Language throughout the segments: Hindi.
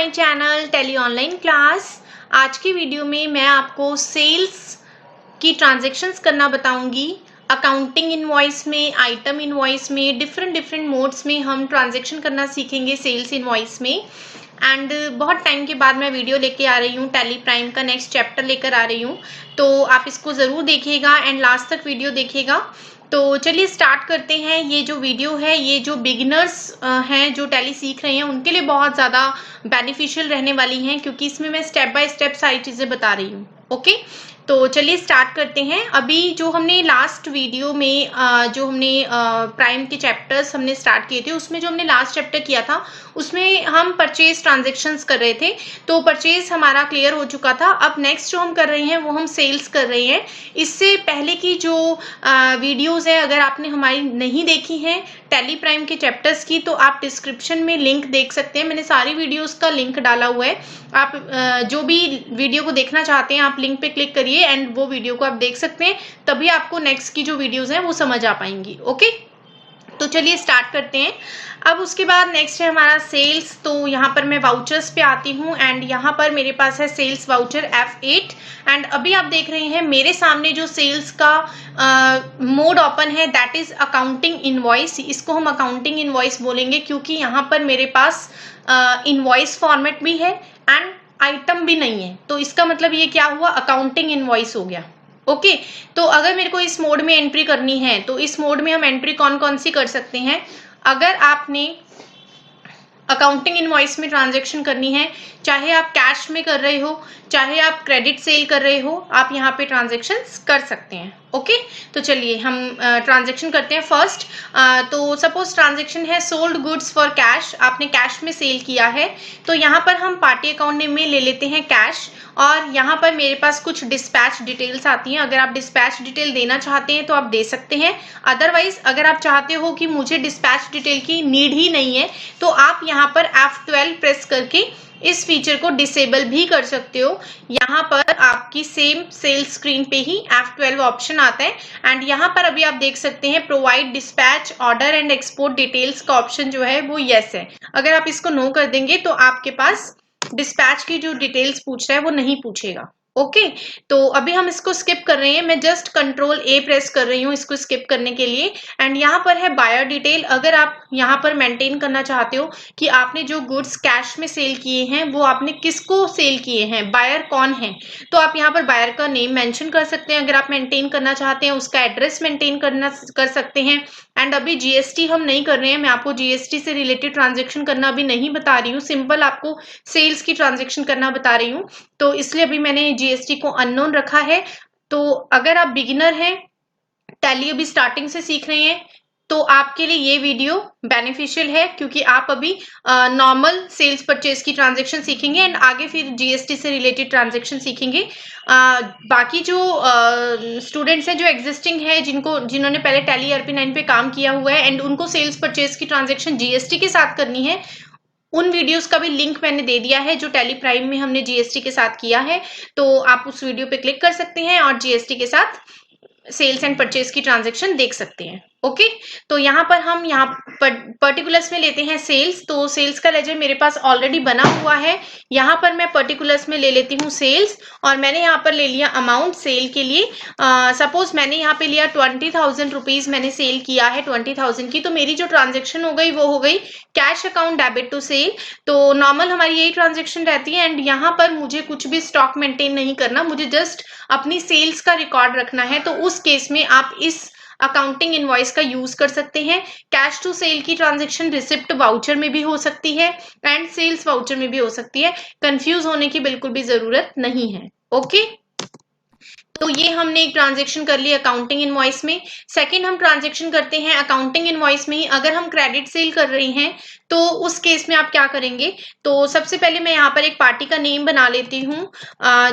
My channel tally online class. आज की वीडियो में मैं आपको सेल्स की ट्रांजैक्शंस करना बताऊंगी। अकाउंटिंग इनवॉइस में, आइटम इनवॉइस में, डिफरेंट मोड्स में हम ट्रांजैक्शन करना सीखेंगे सेल्स इनवॉइस में। एंड बहुत टाइम के बाद मैं वीडियो लेके आ रही हूँ, टैली प्राइम का नेक्स्ट चैप्टर लेकर आ रही हूँ, तो आप इसको ज़रूर देखिएगा एंड लास्ट तक वीडियो देखिएगा। तो चलिए स्टार्ट करते हैं। ये जो वीडियो है, ये जो बिगिनर्स हैं जो टैली सीख रहे हैं उनके लिए बहुत ज़्यादा बेनिफिशियल रहने वाली हैं, क्योंकि इसमें मैं स्टेप बाय स्टेप सारी चीज़ें बता रही हूँ। ओके, तो चलिए स्टार्ट करते हैं। अभी जो हमने लास्ट वीडियो में जो हमने प्राइम के चैप्टर्स हमने स्टार्ट किए थे, उसमें जो हमने लास्ट चैप्टर किया था उसमें हम परचेज ट्रांजैक्शंस कर रहे थे, तो परचेज हमारा क्लियर हो चुका था। अब नेक्स्ट जो हम कर रहे हैं वो हम सेल्स कर रहे हैं। इससे पहले की जो वीडियोस है, अगर आपने हमारी नहीं देखी हैं टैली प्राइम के चैप्टर्स की, तो आप डिस्क्रिप्शन में लिंक देख सकते हैं। मैंने सारी वीडियोस का लिंक डाला हुआ है। आप जो भी वीडियो को देखना चाहते हैं आप लिंक पे क्लिक करिए एंड वो वीडियो को आप देख सकते हैं, तभी आपको नेक्स्ट की जो वीडियोस हैं वो समझ आ पाएंगी। ओके, तो चलिए स्टार्ट करते हैं। अब उसके बाद नेक्स्ट है हमारा सेल्स। तो यहाँ पर मैं वाउचर्स पे आती हूँ एंड यहाँ पर मेरे पास है सेल्स वाउचर F8। एंड अभी आप देख रहे हैं मेरे सामने जो सेल्स का मोड ओपन है, दैट इज अकाउंटिंग इनवॉइस। इसको हम अकाउंटिंग इनवॉइस बोलेंगे क्योंकि यहाँ पर मेरे पास इनवॉइस फॉर्मेट भी है एंड आइटम भी नहीं है। तो इसका मतलब ये क्या हुआ, अकाउंटिंग इनवॉइस हो गया। ओके, तो अगर मेरे को इस मोड में एंट्री करनी है तो इस मोड में हम एंट्री कौन कौन सी कर सकते हैं। अगर आपने अकाउंटिंग इनवॉइस में ट्रांजैक्शन करनी है, चाहे आप कैश में कर रहे हो, चाहे आप क्रेडिट सेल कर रहे हो, आप यहाँ पे ट्रांजैक्शंस कर सकते हैं। ओके, तो चलिए हम ट्रांजैक्शन करते हैं। फर्स्ट तो सपोज ट्रांजैक्शन है सोल्ड गुड्स फॉर कैश, आपने कैश में सेल किया है, तो यहाँ पर हम पार्टी अकाउंट में ले लेते हैं कैश। और यहाँ पर मेरे पास कुछ डिस्पैच डिटेल्स आती हैं। अगर आप डिस्पैच डिटेल देना चाहते हैं तो आप दे सकते हैं। अदरवाइज अगर आप चाहते हो कि मुझे डिस्पैच डिटेल की नीड ही नहीं है, तो आप यहाँ पर F12 प्रेस करके इस फीचर को डिसेबल भी कर सकते हो। यहाँ पर आपकी सेम सेल्स स्क्रीन पे ही F12 ऑप्शन आता है एंड यहाँ पर अभी आप देख सकते हैं provide dispatch order and export details का ऑप्शन जो है वो यस है। अगर आप इसको नो कर देंगे तो आपके पास डिस्पैच की जो डिटेल्स पूछ रहा है वो नहीं पूछेगा। ओके, तो अभी हम इसको स्किप कर रहे हैं। मैं जस्ट कंट्रोल A प्रेस कर रही हूँ इसको स्किप करने के लिए। एंड यहाँ पर है बायर डिटेल। अगर आप यहाँ पर मेंटेन करना चाहते हो कि आपने जो गुड्स कैश में सेल किए हैं वो आपने किसको सेल किए हैं, बायर कौन है, तो आप यहाँ पर बायर का नेम मेंशन कर सकते हैं। अगर आप मेंटेन करना चाहते हैं उसका एड्रेस मेंटेन कर सकते हैं। एंड अभी GST हम नहीं कर रहे हैं, मैं आपको GST से रिलेटेड ट्रांजेक्शन करना अभी नहीं बता रही हूँ, सिंपल आपको सेल्स की ट्रांजेक्शन करना बता रही हूँ, तो इसलिए अभी मैंने GST को अननोन रखा है। तो अगर आप बिगिनर हैं, टैली अभी स्टार्टिंग से सीख रहे हैं, तो आपके लिए ये वीडियो बेनिफिशियल है, क्योंकि आप अभी नॉर्मल सेल्स परचेज की ट्रांजैक्शन सीखेंगे एंड आगे फिर GST से रिलेटेड ट्रांजैक्शन सीखेंगे। बाकी जो स्टूडेंट्स हैं जो एग्जिस्टिंग है, जिन्होंने पहले टैली ERP9 पे काम किया हुआ है एंड उनको सेल्स परचेज की ट्रांजैक्शन GST के साथ करनी है, उन वीडियोस का भी लिंक मैंने दे दिया है जो टैली प्राइम में हमने GST के साथ किया है। तो आप उस वीडियो पे क्लिक कर सकते हैं और GST के साथ सेल्स एंड परचेज की ट्रांजैक्शन देख सकते हैं। ओके, तो यहाँ पर हम यहाँ पर्टिकुलर्स में लेते हैं सेल्स। तो सेल्स का लेजर मेरे पास ऑलरेडी बना हुआ है। यहाँ पर मैं पर्टिकुलर्स में ले लेती हूँ सेल्स और मैंने यहाँ पर ले लिया अमाउंट सेल के लिए। सपोज मैंने यहाँ पे लिया 20,000 रुपीज मैंने सेल किया है 20,000 की, तो मेरी जो ट्रांजेक्शन हो गई वो हो गई cash account debit to sell. तो नॉर्मल हमारी यही ट्रांजेक्शन रहती है एंड यहाँ पर मुझे कुछ भी स्टॉक मेंटेन नहीं करना, मुझे जस्ट अपनी सेल्स का रिकॉर्ड रखना है। तो उस केस में आप इस अकाउंटिंग इनवॉइस का यूज कर सकते हैं। कैश टू सेल की ट्रांजैक्शन रिसिप्ट वाउचर में भी हो सकती है एंड सेल्स वाउचर में भी हो सकती है। कंफ्यूज होने की बिल्कुल भी जरूरत नहीं है। ओके, तो ये हमने एक ट्रांजैक्शन कर ली अकाउंटिंग इनवॉइस में। सेकंड हम ट्रांजैक्शन करते हैं अकाउंटिंग इनवॉइस में ही। अगर हम क्रेडिट सेल कर रहे हैं तो उस केस में आप क्या करेंगे, तो सबसे पहले मैं यहाँ पर एक पार्टी का नेम बना लेती हूँ।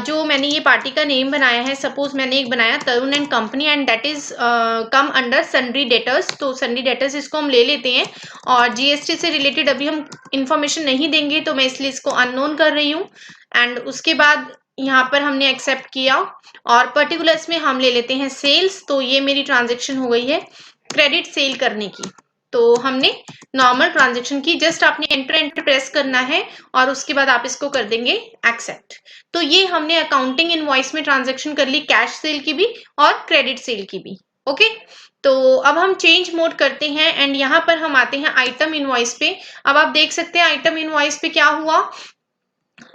जो मैंने ये पार्टी का नेम बनाया है, सपोज मैंने एक बनाया Tarun and company and that is come under sundry debtors. तो सन्ड्री डेटर्स इसको हम ले लेते हैं और GST से रिलेटेड अभी हम इंफॉर्मेशन नहीं देंगे, तो मैं इसलिए इसको अननोन कर रही हूँ। एंड उसके बाद यहाँ पर हमने एक्सेप्ट किया और पर्टिकुलर्स में हम ले लेते हैं सेल्स। तो ये मेरी ट्रांजैक्शन हो गई है क्रेडिट सेल करने की। तो हमने नॉर्मल ट्रांजेक्शन की, जस्ट आपने एंटर एंटर प्रेस करना है और उसके बाद आप इसको कर देंगे एक्सेप्ट। तो ये हमने अकाउंटिंग इनवॉइस में ट्रांजेक्शन कर ली, कैश सेल की भी और क्रेडिट सेल की भी। ओके, तो अब हम चेंज मोड करते हैं एंड यहाँ पर हम आते हैं आइटम इनवॉइस पे। अब आप देख सकते हैं आइटम इनवॉइस पे क्या हुआ।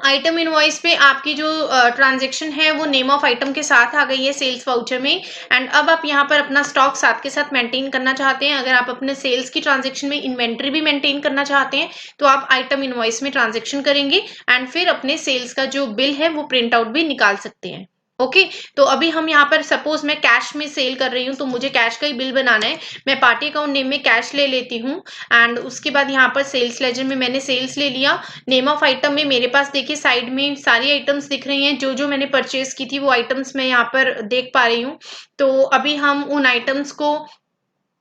आइटम इनवॉइस पे आपकी जो ट्रांजेक्शन है वो नेम ऑफ आइटम के साथ आ गई है सेल्स वाउचर में। एंड अब आप यहाँ पर अपना स्टॉक साथ के साथ मेंटेन करना चाहते हैं। अगर आप अपने सेल्स की ट्रांजेक्शन में इन्वेंट्री भी मेंटेन करना चाहते हैं तो आप आइटम इनवॉइस में ट्रांजेक्शन करेंगे एंड फिर अपने सेल्स का जो बिल है वो प्रिंट आउट भी निकाल सकते हैं। ओके, तो अभी हम यहाँ पर सपोज मैं कैश में सेल कर रही हूँ तो मुझे कैश का ही बिल बनाना है। मैं पार्टी अकाउंट नेम में कैश ले लेती हूँ एंड उसके बाद यहाँ पर सेल्स लेजर में मैंने सेल्स ले लिया। नेम ऑफ आइटम में मेरे पास देखिए साइड में सारी आइटम्स दिख रही हैं, जो जो मैंने परचेज की थी वो आइटम्स मैं यहाँ पर देख पा रही हूँ। तो अभी हम उन आइटम्स को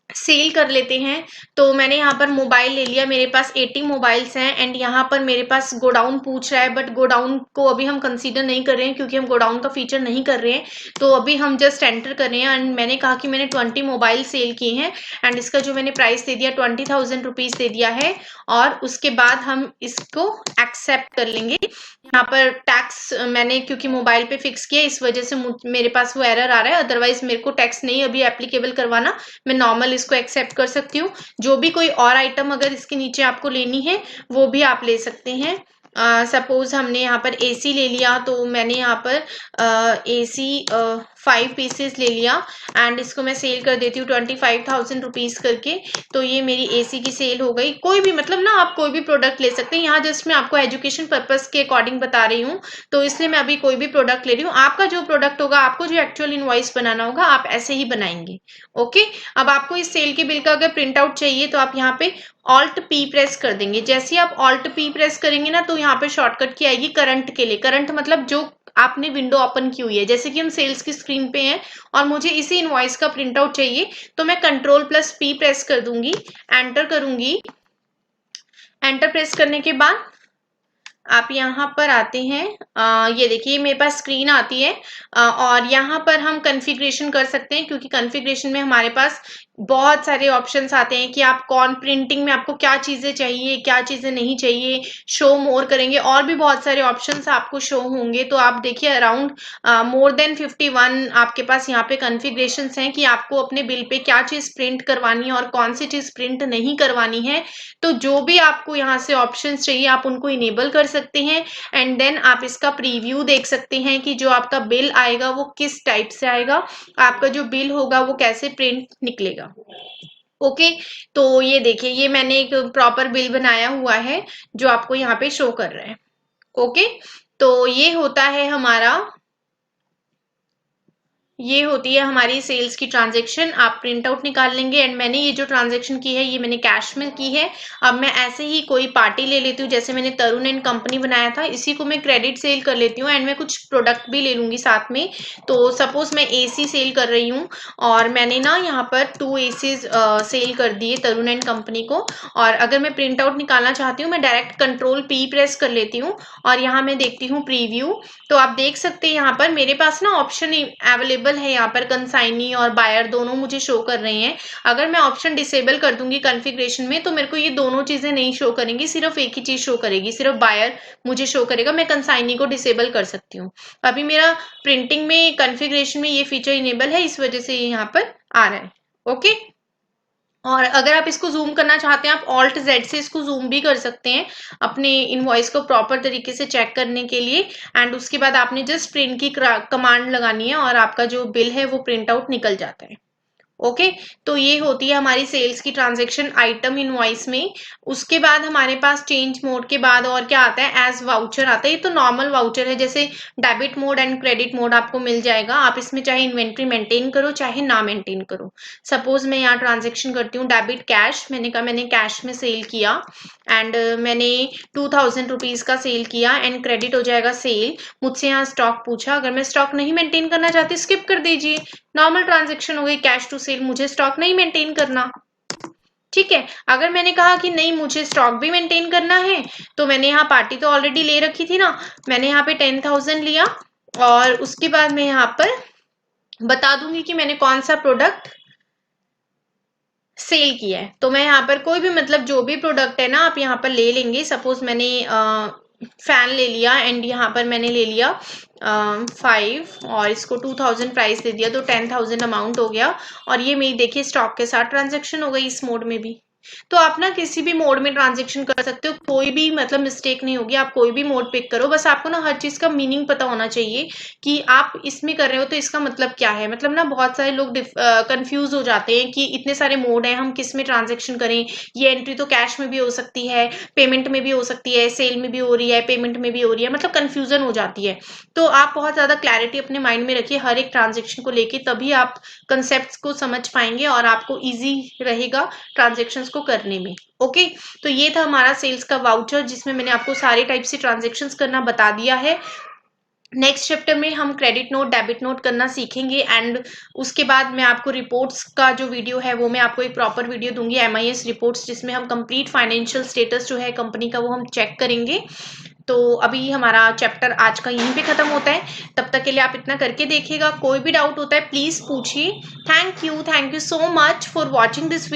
सेल कर लेते हैं। तो मैंने यहाँ पर मोबाइल ले लिया, मेरे पास 80 मोबाइल्स हैं एंड यहाँ पर मेरे पास गोडाउन पूछ रहा है, बट गोडाउन को अभी हम कंसीडर नहीं कर रहे हैं क्योंकि हम गोडाउन का फीचर नहीं कर रहे हैं। तो अभी हम जस्ट एंटर कर रहे हैं एंड मैंने कहा कि मैंने 20 मोबाइल सेल किए हैं एंड इसका जो मैंने प्राइस दे दिया 20,000 रुपीज दे दिया है। और उसके बाद हम इसको एक्सेप्ट कर लेंगे। यहाँ पर टैक्स मैंने क्योंकि मोबाइल पे फिक्स किया इस वजह से मेरे पास वो एरर आ रहा है, अदरवाइज मेरे को टैक्स नहीं अभी एप्लीकेबल करवाना, मैं नॉर्मल इसको एक्सेप्ट कर सकती हूँ। जो भी कोई और आइटम अगर इसके नीचे आपको लेनी है वो भी आप ले सकते हैं। सपोज हमने यहाँ पर एसी ले लिया तो मैंने यहाँ पर एसी 5 पीसेस ले लिया एंड इसको मैं सेल कर देती हूँ 25,000 रुपीज करके। तो ये मेरी एसी की सेल हो गई। कोई भी मतलब ना आप कोई भी प्रोडक्ट ले सकते हैं, यहाँ जस्ट मैं आपको एजुकेशन पर्पस के अकॉर्डिंग बता रही हूँ तो इसलिए मैं अभी कोई भी प्रोडक्ट ले रही हूँ। आपका जो प्रोडक्ट होगा, आपको जो एक्चुअल इनवॉइस बनाना होगा आप ऐसे ही बनाएंगे। ओके, अब आपको इस सेल के बिल का अगर प्रिंट आउट चाहिए तो आप यहाँ पे ऑल्ट पी प्रेस कर देंगे। जैसे ही आप ऑल्ट पी प्रेस करेंगे ना तो यहाँ पे शॉर्टकट की आएगी करंट के लिए। करंट मतलब जो आपने विंडो ओपन की हुई है, जैसे कि हम सेल्स की स्क्रीन पे हैं और मुझे इसी इनवॉइस का प्रिंट आउट चाहिए तो मैं कंट्रोल प्लस पी प्रेस कर दूंगी, एंटर करूंगी। एंटर प्रेस करने के बाद आप यहाँ पर आते हैं, ये देखिए मेरे पास स्क्रीन आती है और यहाँ पर हम कॉन्फ़िगरेशन कर सकते हैं क्योंकि कॉन्फ़िगरेशन में हमारे पास बहुत सारे ऑप्शंस आते हैं कि आप कौन प्रिंटिंग में आपको क्या चीज़ें चाहिए, क्या चीज़ें नहीं चाहिए। शो मोर करेंगे और भी बहुत सारे ऑप्शंस आपको शो होंगे। तो आप देखिए अराउंड मोर देन 51 आपके पास यहाँ पे कॉन्फ़िगरेशंस हैं कि आपको अपने बिल पे क्या चीज़ प्रिंट करवानी है और कौन सी चीज़ प्रिंट नहीं करवानी है। तो जो भी आपको यहाँ से ऑप्शंस चाहिए आप उनको इनेबल कर सकते हैं एंड देन आप इसका प्रीव्यू देख सकते हैं कि जो आपका बिल आएगा वो किस टाइप से आएगा, आपका जो बिल होगा वो कैसे प्रिंट निकलेगा। ओके, तो ये देखिए ये मैंने एक प्रॉपर बिल बनाया हुआ है जो आपको यहाँ पे शो कर रहा है। ओके, तो ये होता है हमारा, ये होती है हमारी सेल्स की ट्रांजैक्शन। आप प्रिंट आउट निकाल लेंगे एंड मैंने ये जो ट्रांजैक्शन की है ये मैंने कैश में की है। अब मैं ऐसे ही कोई पार्टी ले लेती हूँ, जैसे मैंने तरुण एंड कंपनी बनाया था, इसी को मैं क्रेडिट सेल कर लेती हूँ एंड मैं कुछ प्रोडक्ट भी ले लूंगी साथ में। तो सपोज मैं एसी सेल कर रही हूँ और मैंने ना यहाँ पर 2 एसीज सेल कर दिए तरुण एंड कंपनी को। और अगर मैं प्रिंट आउट निकालना चाहती हूँ मैं डायरेक्ट कंट्रोल पी प्रेस कर लेती हूँ और यहाँ मैं देखती हूँ प्रीव्यू। तो आप देख सकते हैं यहाँ पर मेरे पास ना ऑप्शन अवेलेबल है, यहाँ पर कंसाइनी और बायर दोनों मुझे शो कर रहे हैं। अगर मैं ऑप्शन डिसेबल कर दूंगी कॉन्फ़िगरेशन में तो मेरे को ये दोनों चीजें नहीं शो करेंगी, सिर्फ एक ही चीज शो करेगी, सिर्फ बायर मुझे शो करेगा। मैं कंसाइनी को डिसेबल कर सकती हूँ। अभी मेरा प्रिंटिंग में कॉन्फ़िगरेशन में ये फीचर इनेबल है, इस वजह से ये यहाँ पर आ रहा है। ओके, और अगर आप इसको जूम करना चाहते हैं आप ऑल्ट जेड से इसको जूम भी कर सकते हैं अपने इनवॉइस को प्रॉपर तरीके से चेक करने के लिए। एंड उसके बाद आपने जस्ट प्रिंट की कमांड लगानी है और आपका जो बिल है वो प्रिंट आउट निकल जाता है। ओके, तो ये होती है हमारी सेल्स की ट्रांजैक्शन आइटम इनवॉइस में। उसके बाद हमारे पास चेंज मोड के बाद और क्या आता है, एज वाउचर आता है। ये तो नॉर्मल वाउचर है, जैसे debit mode and credit mode आपको मिल जाएगा। आप इसमें चाहे इन्वेंट्री मेंटेन करो चाहे ना मेंटेन करो। सपोज मैं यहाँ ट्रांजेक्शन करती हूँ डेबिट कैश, मैंने कहा मैंने कैश में सेल किया एंड मैंने 2,000 रुपीज का सेल किया एंड क्रेडिट हो जाएगा सेल। मुझसे यहाँ स्टॉक पूछा, अगर मैं स्टॉक नहीं मेंटेन करना चाहती स्किप कर दीजिए, नॉर्मल ट्रांजैक्शन हो गई कैश टू सेल, मुझे स्टॉक नहीं मेंटेन करना। ठीक है, अगर मैंने कहा कि नहीं मुझे स्टॉक भी मेंटेन करना है तो मैंने यहाँ पार्टी तो ऑलरेडी ले रखी थी ना, मैंने यहाँ पे 10,000 लिया और उसके बाद मैं यहाँ पर बता दूंगी कि मैंने कौन सा प्रोडक्ट सेल किया है। तो मैं यहाँ पर कोई भी मतलब जो भी प्रोडक्ट है ना आप यहाँ पर ले लेंगे। सपोज मैंने फैन ले लिया एंड यहाँ पर मैंने ले लिया 5 और इसको 2000 प्राइस दे दिया, तो 10,000 अमाउंट हो गया। और ये मेरी देखिए स्टॉक के साथ ट्रांजेक्शन हो गई इस मोड में भी। तो आप ना किसी भी मोड में ट्रांजेक्शन कर सकते हो, कोई भी मतलब मिस्टेक नहीं होगी। आप कोई भी मोड पिक करो, बस आपको ना हर चीज का मीनिंग पता होना चाहिए कि आप इसमें कर रहे हो तो इसका मतलब क्या है। मतलब ना बहुत सारे लोग कंफ्यूज हो जाते हैं कि इतने सारे मोड हैं, हम किस में ट्रांजेक्शन करें। ये एंट्री तो कैश में भी हो सकती है, पेमेंट में भी हो सकती है, सेल में भी हो रही है, पेमेंट में भी हो रही है, मतलब कंफ्यूजन हो जाती है। तो आप बहुत ज्यादा क्लैरिटी अपने माइंड में रखिए हर एक ट्रांजेक्शन को लेके, तभी आप कंसेप्ट को समझ पाएंगे और आपको ईजी रहेगा ट्रांजेक्शन्स को करने में। ओके, तो ये था हमारा सेल्स का वाउचर जिसमें मैंने आपको सारे टाइप से ट्रांजेक्शन्स करना बता दिया है। नेक्स्ट चैप्टर में हम क्रेडिट नोट डेबिट नोट करना सीखेंगे एंड उसके बाद मैं आपको रिपोर्ट्स का जो वीडियो है वो मैं आपको एक प्रॉपर वीडियो दूंगी, MIS रिपोर्ट्स, जिसमें हम कंप्लीट फाइनेंशियल स्टेटस जो है कंपनी का वो हम चेक करेंगे। तो अभी हमारा चैप्टर आज का यहीं पे खत्म होता है। तब तक के लिए आप इतना करके देखिएगा, कोई भी डाउट होता है प्लीज पूछिए। Thank you so much for watching this.